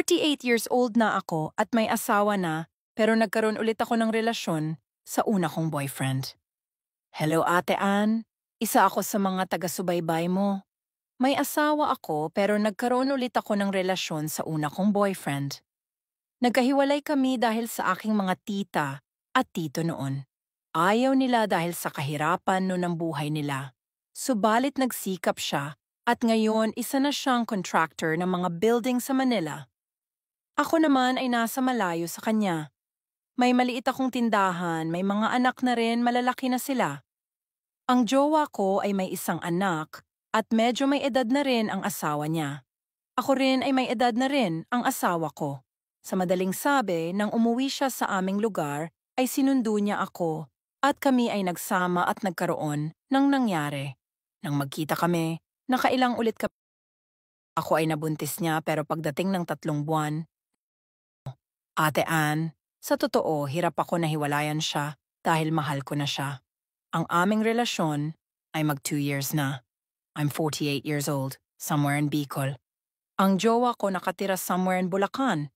48 years old na ako at may asawa na, pero nagkaroon ulit ako ng relasyon sa una kong boyfriend. Hello Ate Ann, isa ako sa mga taga-subaybay mo. May asawa ako pero nagkaroon ulit ako ng relasyon sa una kong boyfriend. Nagkahiwalay kami dahil sa aking mga tita at tito noon. Ayaw nila dahil sa kahirapan noon ng buhay nila. Subalit nagsikap siya at ngayon isa na siyang contractor ng mga building sa Manila. Ako naman ay nasa malayo sa kanya. May maliit akong tindahan, may mga anak na rin, malalaki na sila. Ang jowa ko ay may isang anak at medyo may edad na rin ang asawa niya. Ako rin ay may edad na rin ang asawa ko. Sa madaling sabi, nang umuwi siya sa aming lugar, ay sinundo niya ako at kami ay nagsama at nagkaroon ng nangyari. Nang magkita kami, nakailang ulit kami. Ako ay nabuntis niya pero pagdating ng 3 buwan, Ate Ann, sa totoo hirap ako na hiwalayan siya dahil mahal ko na siya. Ang aming relasyon ay mag 2 years na. I'm 48 years old, somewhere in Bicol. Ang jowa ko nakatira somewhere in Bulacan.